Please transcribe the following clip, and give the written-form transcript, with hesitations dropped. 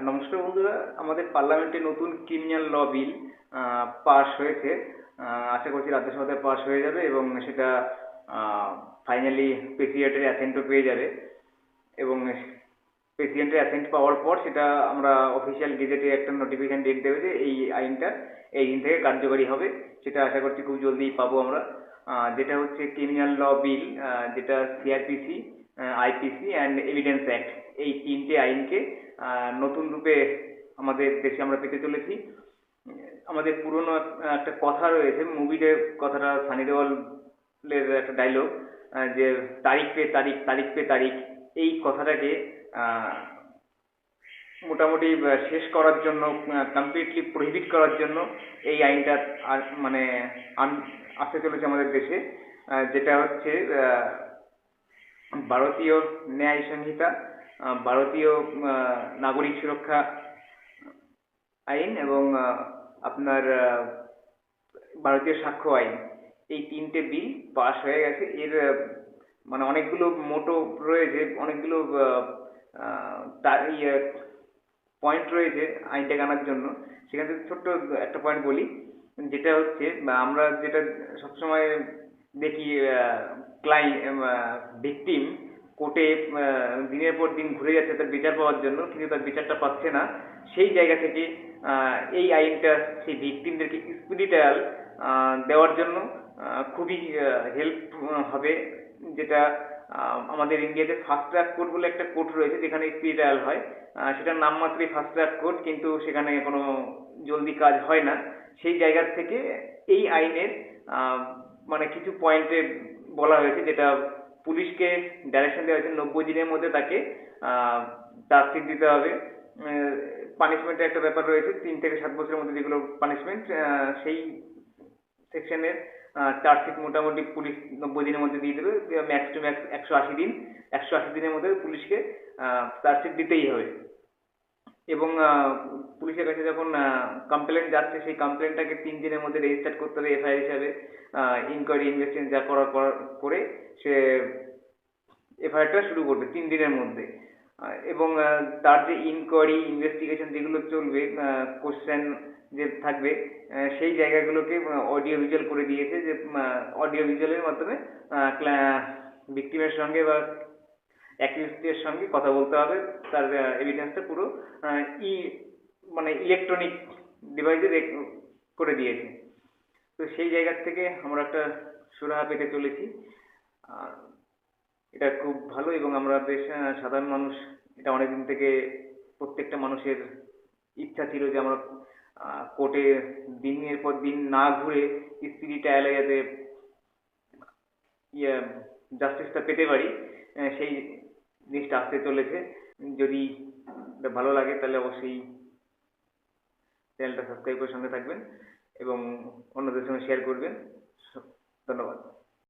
নমস্কার বন্ধুরা, আমাদের পার্লামেন্টে নতুন ক্রিমিনাল ল বিল পাস হয়েছে। আশা করছি রাজ্যসভাতে পাস হয়ে যাবে এবং সেটা ফাইনালি প্রেসিডেন্টের অ্যাসেন্টও পেয়ে যাবে এবং প্রেসিডেন্টের অ্যাসেন্ট পাওয়ার পর সেটা আমরা অফিসিয়াল গেজেটে একটা নোটিফিকেশন ডেট দেবে যে এই আইনটা এই দিন থেকে কার্যকরী হবে। সেটা আশা করছি খুব জলদি পাবো আমরা। যেটা হচ্ছে ক্রিমিনাল ল বিল, যেটা CrPC, IPC and evidence act, এই তিনটে আইনকে নতুন রূপে আমাদের দেশে আমরা পেতে চলেছি। আমাদের পুরনো একটা কথা রয়েছে, মুভিতে কথাটা সানি দেওয়ালের একটা ডায়লগ, যে তারিখ পে তারিখ, তারিখ পে তারিখ, এই কথাটাকে আহ, মোটামুটি শেষ করার জন্য, কমপ্লিটলি প্রহিবিট করার জন্য এই আইনটা মানে আসতে চলেছে আমাদের দেশে। যেটা হচ্ছে ভারতীয় ন্যায় সংহিতা, ভারতীয় নাগরিক সুরক্ষা আইন এবং আপনার ভারতীয় সাক্ষ্য আইন, এই তিনটে বিল পাস হয়ে গেছে। এর মানে অনেকগুলো মোটো রয়েছে, অনেকগুলো পয়েন্ট রয়েছে আইনটাকে আনার জন্য। সেখান থেকে ছোট্ট একটা পয়েন্ট বলি, যেটা হচ্ছে আমরা যেটা সবসময় দেখি, ভিকটিম কোর্টে দিনের পর দিন ঘুরে যাচ্ছে তার বিচার পাওয়ার জন্য, কিন্তু তার বিচারটা পাচ্ছে না। সেই জায়গা থেকে এই আইনটা সেই ভিকটিমদেরকে স্পিডি ট্রায়াল দেওয়ার জন্য খুবই হেল্প হবে। যেটা আমাদের ইন্ডিয়াতে ফাস্ট ট্র্যাক কোর্ট বলে একটা কোর্ট রয়েছে যেখানে স্পিডি ট্রায়াল হয়। সেটার নাম মাত্রই ফাস্ট ট্র্যাক কোর্ট, কিন্তু সেখানে কোনো জলদি কাজ হয় না। সেই জায়গা থেকে এই আইনের মানে কিছু পয়েন্টে বলা হয়েছে, যেটা পুলিশকে ডাইরেকশন দেওয়া হয়েছে 90 দিনের মধ্যে তাকে চার্জশিট দিতে হবে। পানিশমেন্টের একটা ব্যাপার রয়েছে, 3 থেকে 7 বছরের মধ্যে যেগুলো পানিশমেন্ট, সেই সেকশনের চার্জশিট মোটামুটি পুলিশ 90 দিনের মধ্যে দিয়ে দেবে। ম্যাক্স টু ম্যাক্স 180 দিন, 180 দিনের মধ্যে পুলিশকে চার্জশিট দিতেই হবে। এবং পুলিশের কাছে যখন কমপ্লেন যাচ্ছে, সেই কমপ্লেনটাকে 3 দিনের মধ্যে রেজিস্টার করতে হবে এফআইআর হিসাবে। ইনকোয়ারি ইনভেস্টিগেশন যা করে সে এফআইআরটা শুরু করবে 3 দিনের মধ্যে। এবং তার যে ইনকোয়ারি ইনভেস্টিগেশন যেগুলো চলবে, কোশ্চেন যে থাকবে, সেই জায়গাগুলোকে অডিও ভিজুয়াল করে দিয়েছে, যে অডিও ভিজুয়ালের মাধ্যমে ভিক্টিমের সঙ্গে বা অ্যাকিউজডের সঙ্গে কথা বলতে হবে। তার এভিডেন্সটা পুরো ই মানে ইলেকট্রনিক ডিভাইসে করে দিয়েছে। তো সেই জায়গা থেকে আমরা একটা সুরাহা পেতে চলেছি। এটা খুব ভালো এবং আমরা বেশ সাধারণ মানুষ, এটা অনেকদিন থেকে প্রত্যেকটা মানুষের ইচ্ছা ছিল যে আমরা কোর্টে দিনের পর দিন না ঘুরে স্পিডি ট্রায়ালে যাতে ইয়ে জাস্টিসটা পেতে পারি। সেই জিনিসটা আসতে চলেছে। যদি এটা ভালো লাগে তাহলে অবশ্যই চ্যানেলটা সাবস্ক্রাইব করে সঙ্গে থাকবেন এবং অন্যদের সঙ্গে শেয়ার করবেন। ধন্যবাদ।